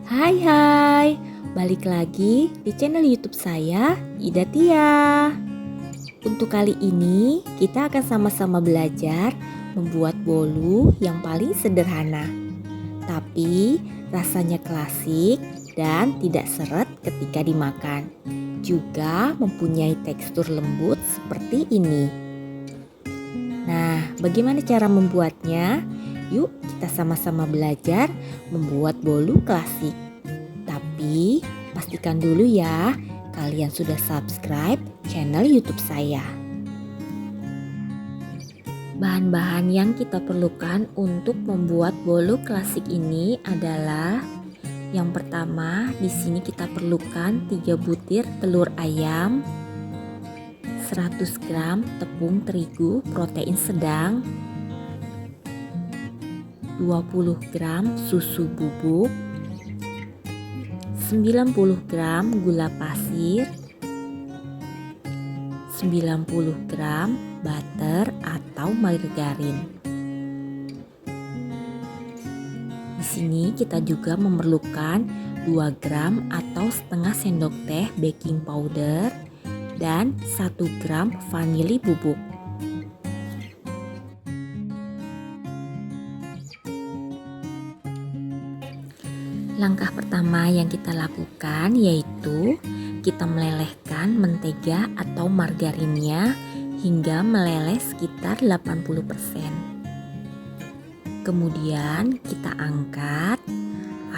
Hai hai, balik lagi di channel YouTube saya, Ida Tia. Untuk kali ini kita akan sama-sama belajar membuat bolu yang paling sederhana, tapi rasanya klasik dan tidak seret ketika dimakan. Juga mempunyai tekstur lembut seperti ini. Nah, bagaimana cara membuatnya? Yuk kita sama-sama belajar membuat bolu klasik. Tapi pastikan dulu ya, kalian sudah subscribe channel YouTube saya. Bahan-bahan yang kita perlukan untuk membuat bolu klasik ini adalah yang pertama, di sini kita perlukan 3 butir telur ayam, 100 gram tepung terigu protein sedang, 20 gram susu bubuk, 90 gram gula pasir, 90 gram butter atau margarin. Di sini kita juga memerlukan 2 gram atau setengah sendok teh baking powder dan 1 gram vanili bubuk. Langkah pertama yang kita lakukan yaitu kita melelehkan mentega atau margarinnya hingga meleleh sekitar 80%. Kemudian kita angkat,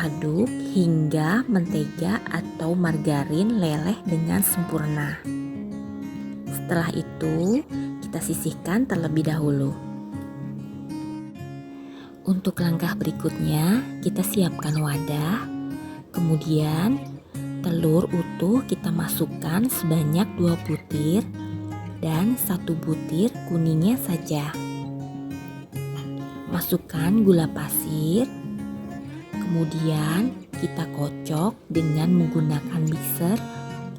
aduk hingga mentega atau margarin leleh dengan sempurna. Setelah itu kita sisihkan terlebih dahulu. Untuk langkah berikutnya, kita siapkan wadah, kemudian telur utuh kita masukkan sebanyak 2 butir dan 1 butir kuningnya saja. Masukkan gula pasir, kemudian kita kocok dengan menggunakan mixer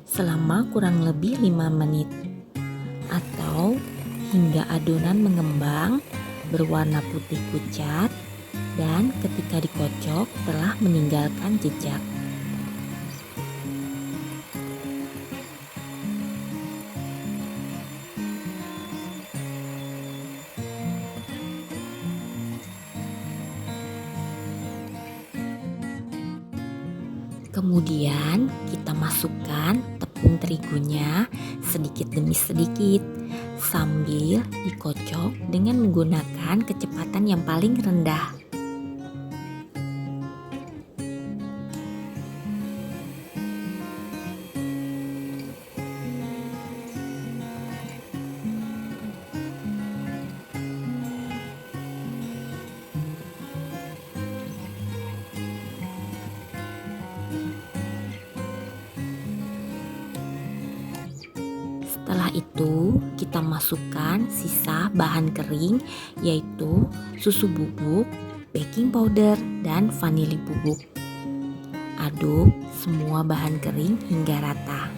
selama kurang lebih 5 menit atau hingga adonan mengembang berwarna putih pucat dan ketika dikocok telah meninggalkan jejak. Kemudian kita masukkan tepung terigunya sedikit demi sedikit sambil dikocok dengan menggunakan kecepatan yang paling rendah. Setelah itu kita masukkan sisa bahan kering yaitu susu bubuk, baking powder, dan vanili bubuk. Aduk semua bahan kering hingga rata.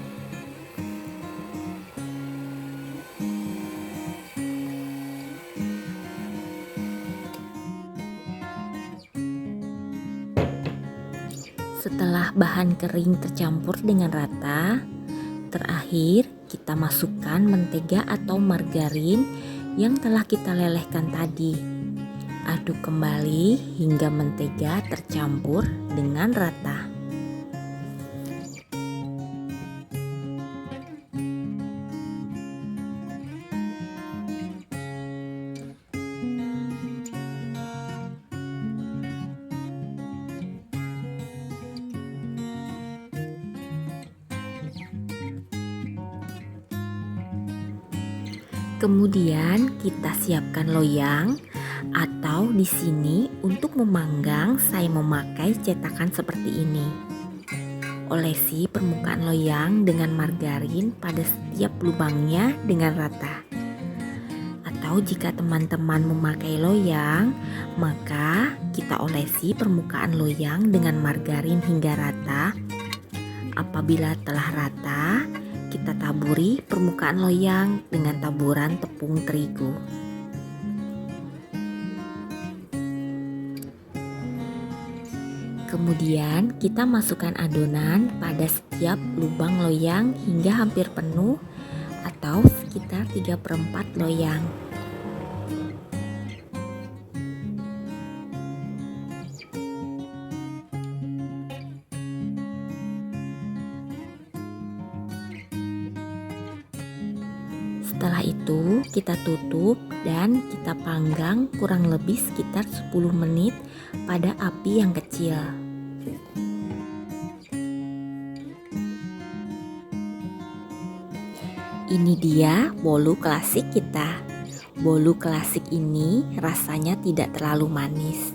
Setelah bahan kering tercampur dengan rata, terakhir kita masukkan mentega atau margarin yang telah kita lelehkan tadi. Aduk kembali hingga mentega tercampur dengan rata. Kemudian kita siapkan loyang atau di sini untuk memanggang saya memakai cetakan seperti ini. Olesi permukaan loyang dengan margarin pada setiap lubangnya dengan rata. Atau jika teman-teman memakai loyang, maka kita olesi permukaan loyang dengan margarin hingga rata. Apabila telah rata, kita taburi permukaan loyang dengan taburan tepung terigu. Kemudian kita masukkan adonan pada setiap lubang loyang hingga hampir penuh atau sekitar 3/4 loyang. Setelah itu kita tutup dan kita panggang kurang lebih sekitar 10 menit pada api yang kecil. Ini dia bolu klasik kita. Bolu klasik ini rasanya tidak terlalu manis.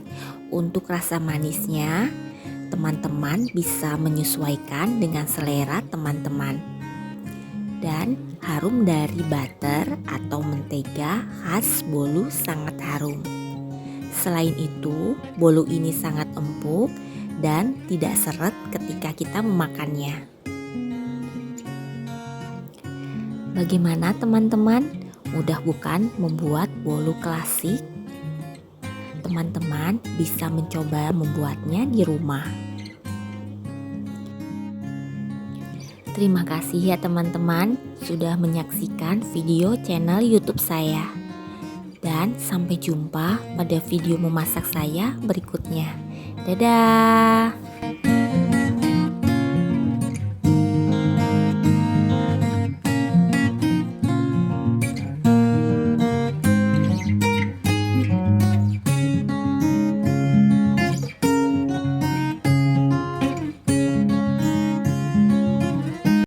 Untuk rasa manisnya, teman-teman bisa menyesuaikan dengan selera teman-teman. Dan harum dari butter atau mentega khas bolu sangat harum. Selain itu, bolu ini sangat empuk dan tidak seret ketika kita memakannya. Bagaimana teman-teman? Mudah bukan membuat bolu klasik? Teman-teman bisa mencoba membuatnya di rumah. Terima kasih ya teman-teman sudah menyaksikan video channel YouTube saya. Dan sampai jumpa pada video memasak saya berikutnya. Dadah!